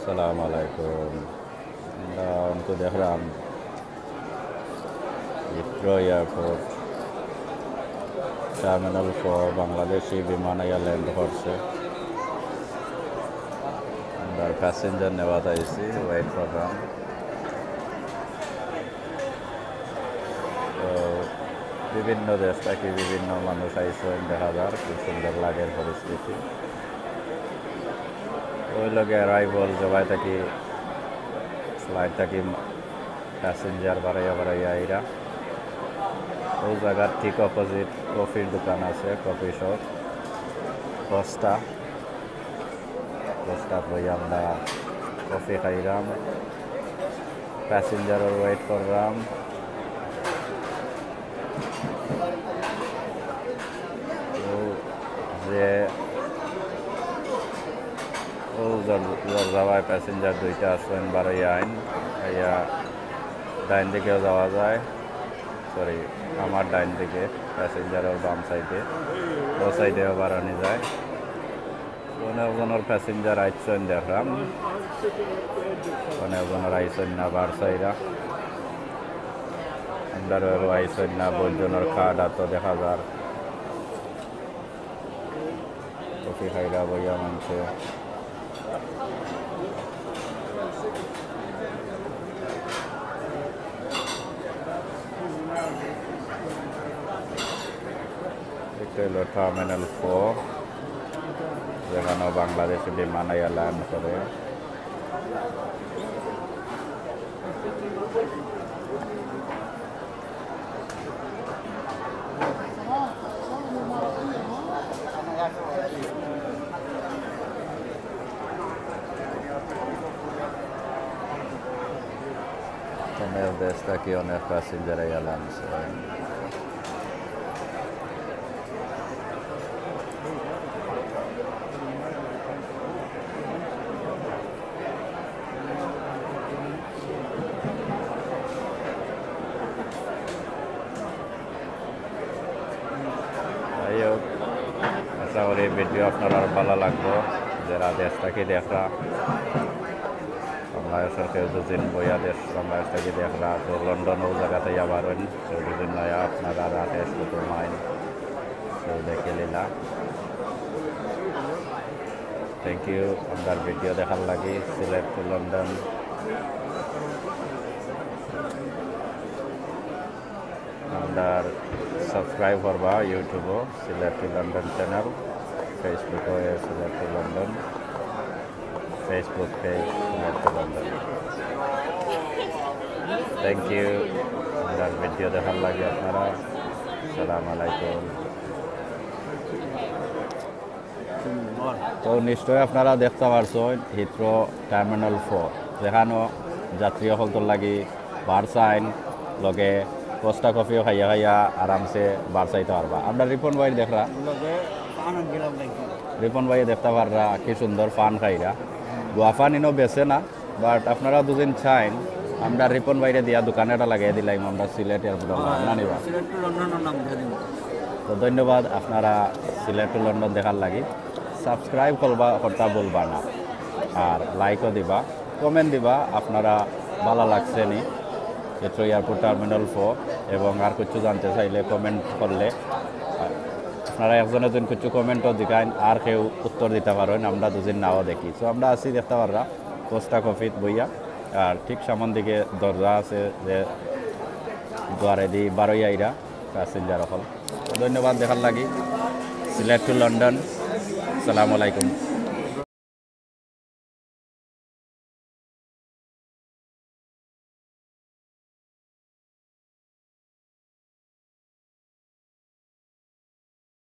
Assalamualaikum. Untuk দেখলাম Heathrow Airport Terminal 4 Bangladeshi বিমান land করছে। আমরা প্যাসেঞ্জার নেওয়া যাইছি, ওয়েট করলাম। তো বিভিন্ন দেশ থেকে বিভিন্ন মানুষ আইসেন, দেখা যার খুব সুন্দর লাগের পরিস্থিতি। ওই লগে অ্যারাইভাল জবাই থাকি ফ্লাইট থাকি প্যাসেঞ্জার বাড়াইয়া এরা ওই জায়গার ঠিক অপোজিট কফির দোকান আছে, কফি শপ কস্টা বই আমরা কফি খাইলাম, প্যাসেঞ্জারের ওয়েট করলাম। যে ও যাওয়ায় প্যাসেঞ্জার দুইটা আসবেন বারোই আইন ইয়া ডাইন দিকেও যাওয়া যায়, সরি আমার ডাইন দিকে, প্যাসেঞ্জারের বাম সাইডে, ও সাইডেও বাড়ানো যায়। অনেকজনের প্যাসেঞ্জার আইসন দেখলাম, অনেকজনের আইসন না বারসাইরা, আমরাও আইসন না বৈজনের কার্ড তো দেখা যার কফি খাইরা বইয়া মানছে। এটা হলো টার্মিনাল 4, যেখানে বাংলাদেশি বিমান ল্যান্ড করে। অনেক দেশ থেকে অনেক প্যাসেঞ্জার ল্যান্ড করে। আশা করি ভিডিও আপনার ভালো লাগবে, যারা দেশ থেকে দেখরা বাংলাদেশের কেউ দুদিন বইয়া দেশ বাংলাদেশ থেকে দেখরা, তো লন্ডন ও জায়গাতে যাবারেন কেউ দুদিন নয়া আপনারা রাতে শুধু মাইন কেউ দেখে নিলা। থ্যাংক ইউ আপনার ভিডিও দেখার লাগি। সিলেট টু লন্ডন আপনার সাবস্ক্রাইব করবা ইউটিউবও সিলেট টু লন্ডন চ্যানেল, ফেসবুকও Sylhet to London, Facebook page Sylhet to London. Thank you আপনার ভিডিও দেখার লাগে আপনারা। আসসালামু আলাইকুম। তো নিশ্চয়ই আপনারা দেখতে পারছেন হিথ্রো টার্মিনাল 4, যেখানেও যাত্রী সকল লাগি বারসাইন লগে কোস্টা কফিও খাইয়া আরামসে বারসাইতে পারবা। আমরা রিপন ভাই দেখরা, রিপন ভাই দেখতে পাররা কি সুন্দর পান খাইরা। গুয়াফান ইনো বেছে না, বাট আপনারা দুদিন চাইন আমরা রিপন বাইরে দিয়া দোকানেটা লাগিয়ে দিলাম, আমরা সিলেট এয়ারপোর্ট না নিবা। তো ধন্যবাদ আপনারা সিলেট টু লন্ডন দেখার লাগি। সাবস্ক্রাইব করবা কথা বলবা না, আর লাইকও দিবা, কমেন্ট দিবা আপনারা ভালো লাগছে নি হিথ্রো এয়ারপোর্ট টার্মিনাল 4, এবং আর কিছু জানতে চাইলে কমেন্ট করলে আপনারা একজনে যদি কিছু কমেন্টও দিকান আর কেউ উত্তর দিতে পারেন, আমরা দুদিন নাও দেখি। তো আমরা আসি দেখতে পাররা কোস্টা কফিত বইয়া, আর ঠিক সামন দিকে দরজা আছে যে দুয়ারে দি বারোই আইরা প্যাসেঞ্জার হল। ধন্যবাদ দেখার লাগি। Sylhet to London. আসসালামু আলাইকুম।